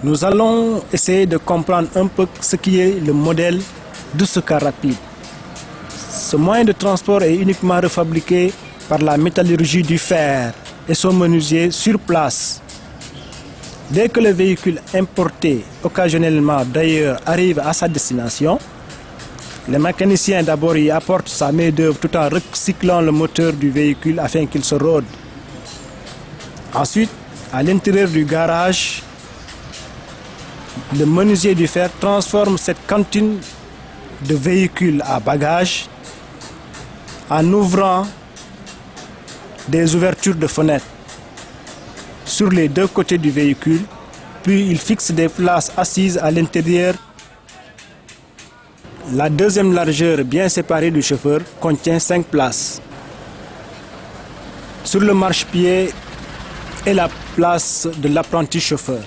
Nous allons essayer de comprendre un peu ce qui est le modèle de ce car rapide. Ce moyen de transport est uniquement refabriqué par la métallurgie du fer et son menuisier sur place. Dès que le véhicule importé, occasionnellement d'ailleurs, arrive à sa destination, le mécanicien d'abord y apporte sa main-d'œuvre tout en recyclant le moteur du véhicule afin qu'il se rôde. Ensuite, à l'intérieur du garage, le menuisier du fer transforme cette cantine de véhicules à bagages en ouvrant des ouvertures de fenêtres sur les deux côtés du véhicule, puis il fixe des places assises à l'intérieur. La deuxième largeur bien séparée du chauffeur contient 5 places. Sur le marchepied est la place de l'apprenti chauffeur.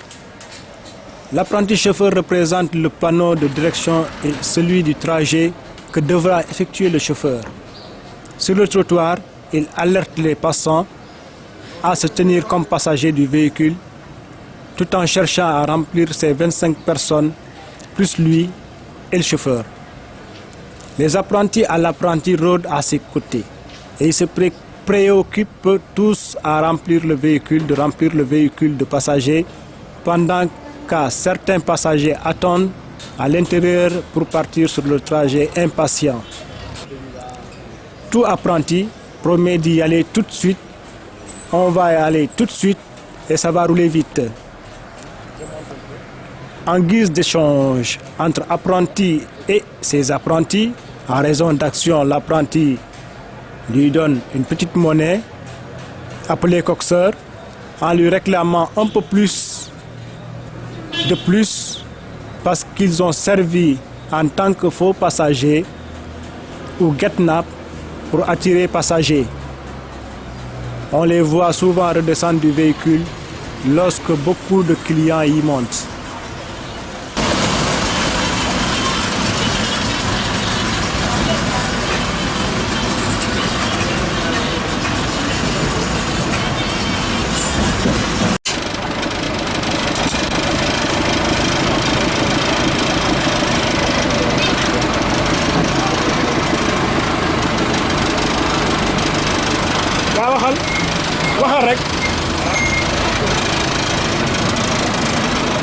L'apprenti chauffeur représente le panneau de direction et celui du trajet que devra effectuer le chauffeur. Sur le trottoir, il alerte les passants à se tenir comme passagers du véhicule tout en cherchant à remplir ses 25 personnes, plus lui et le chauffeur. Les apprentis à l'apprenti rôdent à ses côtés et ils se préoccupent tous à remplir le véhicule de passagers pendant que certains passagers attendent à l'intérieur pour partir sur le trajet impatients. Tout apprenti promet d'y aller tout de suite. On va y aller tout de suite et ça va rouler vite. En guise d'échange entre apprentis et ses apprentis, en raison d'action, l'apprenti lui donne une petite monnaie appelée coxeur en lui réclamant un peu plus de plus parce qu'ils ont servi en tant que faux passagers ou get-nap pour attirer passagers. On les voit souvent redescendre du véhicule lorsque beaucoup de clients y montent. waxal rek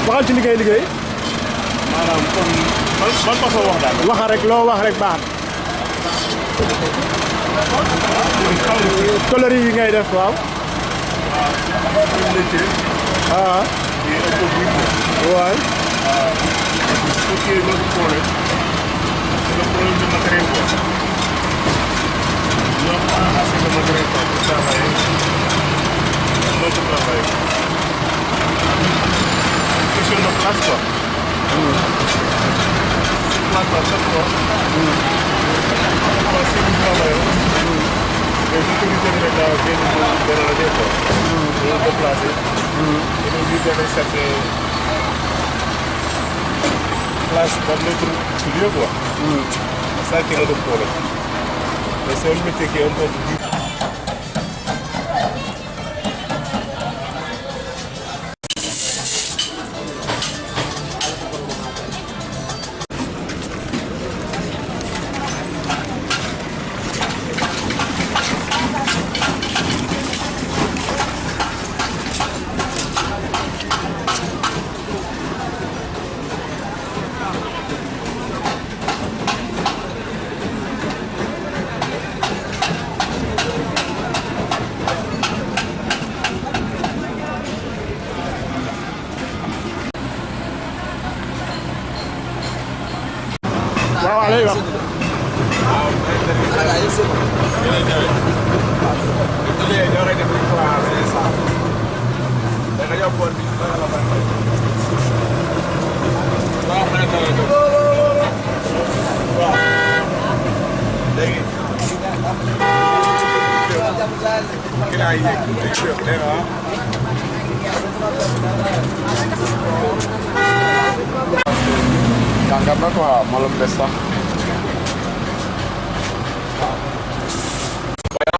waxal ci liggéey maanaam kon ban façon wax daal waxal rek loo wax rek baax coloris yi ngay def waaw ah ouais ce qui est notre problème c'est le problème de matériel quoi nous avons pas assez de matériel pour travailler notre travail question de place quoi c'est place à chaque fois si nous travaillons les autorités de l'État viennent nous déranger quoi nous déplacer et nous lui donner cette place dans notre lieu quoi c'est ça qui est le problème mais c'est un métier qui est un peu difficile. waaw lay wax Tangkap apa malam besok?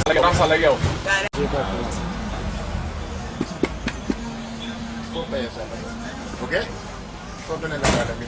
Lagi rasa lagi yo. Ok? Soo demee nga daal di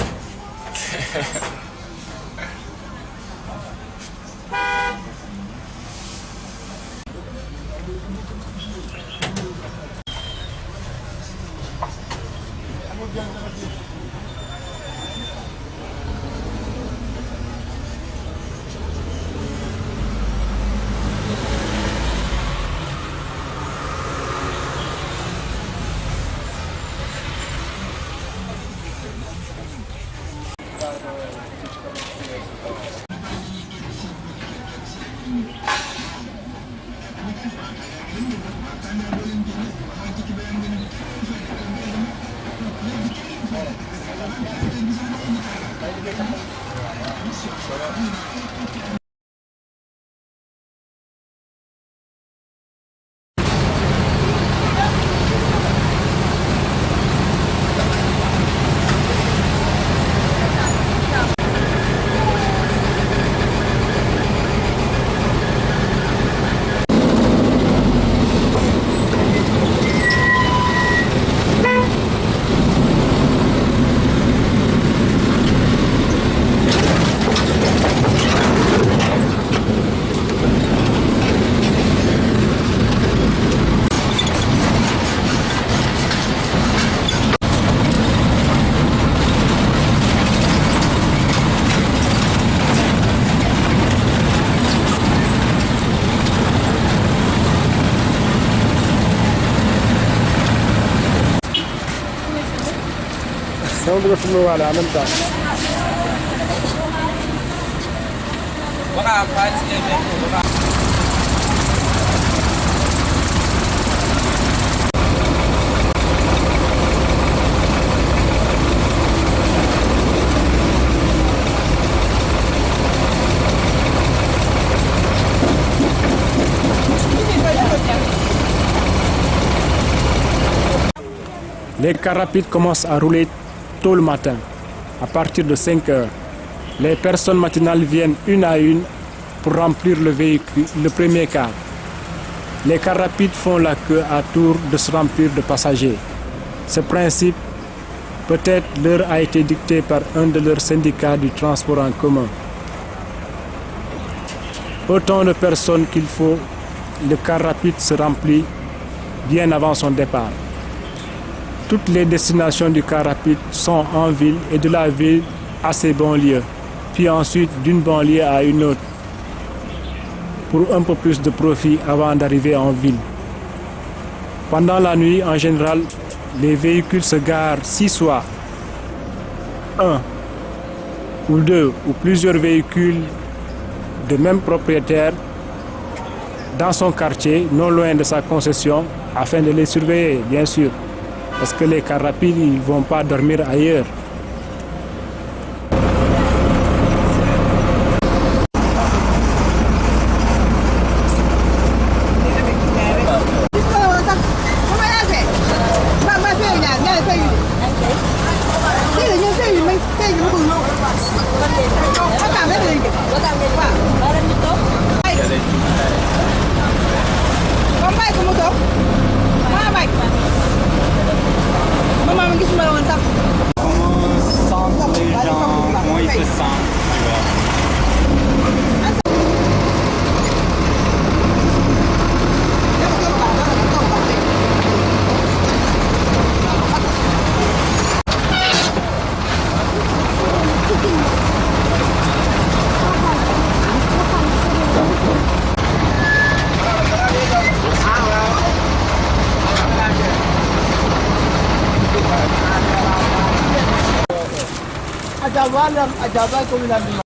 dama bëgg a filmer waale en même temps. Les cars rapides commencent à rouler tôt le matin, à partir de 5 heures. Les personnes matinales viennent une à une pour remplir le véhicule, le premier car. Les cars rapides font la queue à tour de se remplir de passagers. Ce principe, peut-être leur a été dicté par un de leurs syndicats du transport en commun. Autant de personnes qu'il faut, le car rapide se remplit bien avant son départ. Toutes les destinations du car rapide sont en ville et de la ville à ses banlieues, puis ensuite d'une banlieue à une autre, pour un peu plus de profit avant d'arriver en ville. Pendant la nuit, en général, les véhicules se garent 6 soit un ou deux ou plusieurs véhicules de même propriétaire dans son quartier, non loin de sa concession, afin de les surveiller, bien sûr. Parce que les cars rapides, ils ne vont pas dormir ailleurs. Comment ils se sentent, tu vois. Ajabal ko